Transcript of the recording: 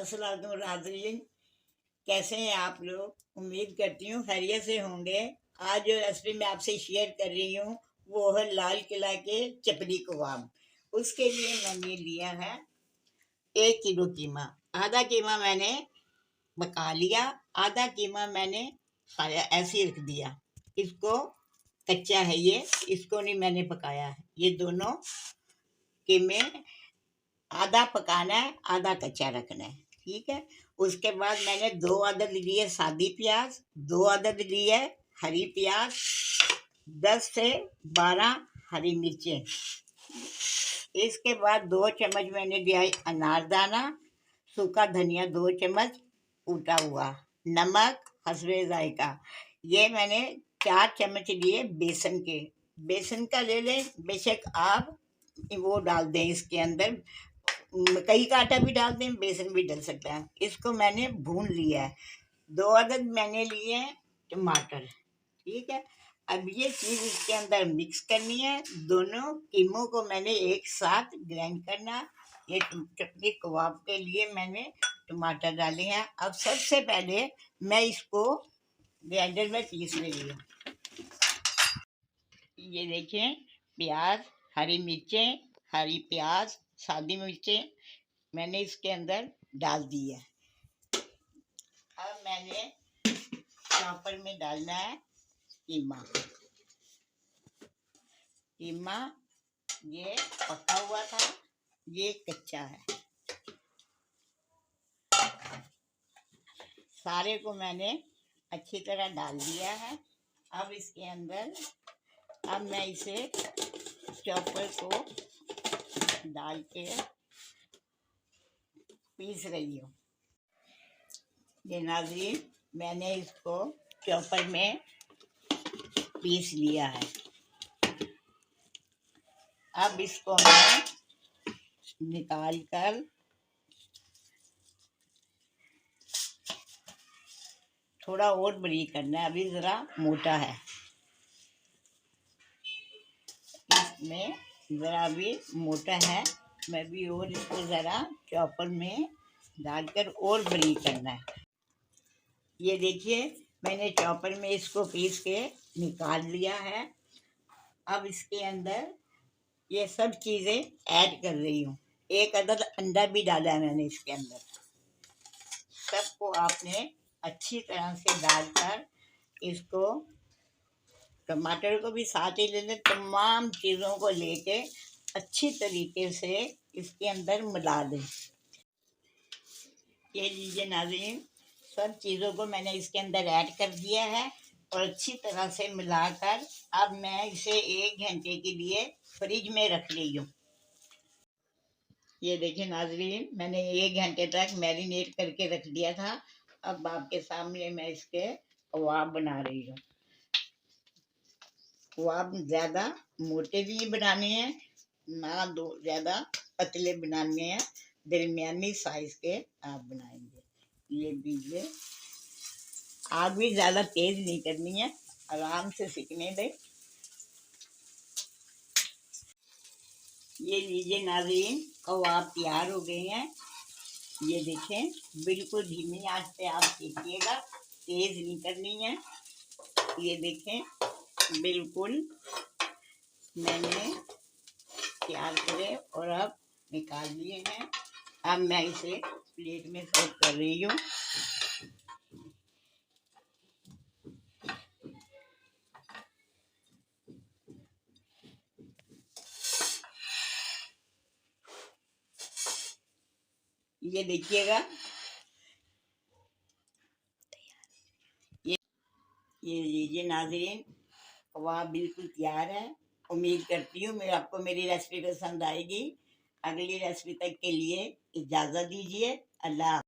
अस्सलाम नाज़रीन, कैसे हैं आप लोग? उम्मीद करती हूँ खैरियत से होंगे। आज जो रेसिपी मैं आपसे शेयर कर रही हूँ वो है लाल किला के चपली कबाब। उसके लिए मैंने लिया है 1 किलो कीमा। आधा कीमा मैंने पका लिया, आधा कीमा मैंने खाया ऐसे ही रख दिया। इसको कच्चा है ये, इसको नहीं मैंने पकाया है। ये दोनों कीमे आधा पकाना है, आधा कच्चा रखना है, ठीक है। उसके बाद मैंने 2 अदद लिए सादी प्याज, 2 अदद लिए हरी प्याज, 10 से 12 हरी मिर्चें। इसके बाद 2 चम्मच मैंने लिया अनारदाना, सूखा धनिया 2 चम्मच कूटा हुआ, नमक हस्बे जायका। ये मैंने 4 चम्मच लिए बेसन के। बेसन का ले लें, बेशक आप वो डाल दें इसके अंदर, कई का आटा भी डाल दें, बेसन भी डल सकता है। इसको मैंने भून लिया है। 2 अदद मैंने लिए हैं टमाटर, ठीक है। अब ये चीज़ इसके अंदर मिक्स करनी है। दोनों कीमों को मैंने एक साथ ग्राइंड करना। ये चटनी कबाब के लिए मैंने टमाटर डाले हैं। अब सबसे पहले मैं इसको ग्राइंडर में पीस रही हूँ। ये देखें, प्याज, हरी मिर्चें, हरी प्याज, सादी मिर्चें मैंने इसके अंदर डाल दी है। अब मैंने चॉपर में डालना है कीमा। कीमा ये पका हुआ था, ये कच्चा है। सारे को मैंने अच्छी तरह डाल दिया है। अब इसके अंदर अब मैं इसे चॉपर को डाल के पीस रही हूँ। ये नाज़रीन, मैंने इसको चॉपर में पीस लिया है। अब इसको मैं निकाल कर थोड़ा और बारीक करना है, अभी ज़रा मोटा है, इसमें ज़रा भी मोटा है। मैं भी और इसको ज़रा चॉपर में डालकर और बारीक करना है। ये देखिए, मैंने चॉपर में इसको पीस के निकाल लिया है। अब इसके अंदर ये सब चीज़ें ऐड कर रही हूँ। 1 अदद अंडा भी डाला है मैंने इसके अंदर। सबको आपने अच्छी तरह से डालकर इसको, टमाटर को भी साथ ही ले लें, तमाम चीज़ों को लेके अच्छी तरीके से इसके अंदर मिला दें। ये लीजिए नाज़रीन, सब चीज़ों को मैंने इसके अंदर ऐड कर दिया है और अच्छी तरह से मिलाकर अब मैं इसे 1 घंटे के लिए फ्रिज में रख ली हूँ। ये देखिए नाज़रीन, मैंने 1 घंटे तक मैरिनेट करके रख दिया था। अब आपके सामने मैं इसके कबाब बना रही हूँ। कबाब ज़्यादा मोटे भी नहीं बनाने हैं, ना दो ज़्यादा पतले बनाने हैं, दरमियानी साइज के आप बनाएंगे। ये लीजिए, आग भी ज़्यादा तेज़ नहीं करनी है, आराम से सिकने दें। ये लीजिए नाज़रीन, कबाब तैयार हो गए हैं। ये देखें, बिल्कुल धीमी आंच पे आप सेकिएगा, तेज़ नहीं करनी है। ये देखें, बिल्कुल मैंने तैयार करे और अब निकाल लिए हैं। अब मैं इसे प्लेट में सर्व कर रही हूँ। ये देखिएगा, ये लीजिए नाज़रीन, कबाब बिल्कुल तैयार है। उम्मीद करती हूँ मैं आपको मेरी रेसिपी पसंद आएगी। अगली रेसिपी तक के लिए इजाज़त दीजिए। अल्लाह।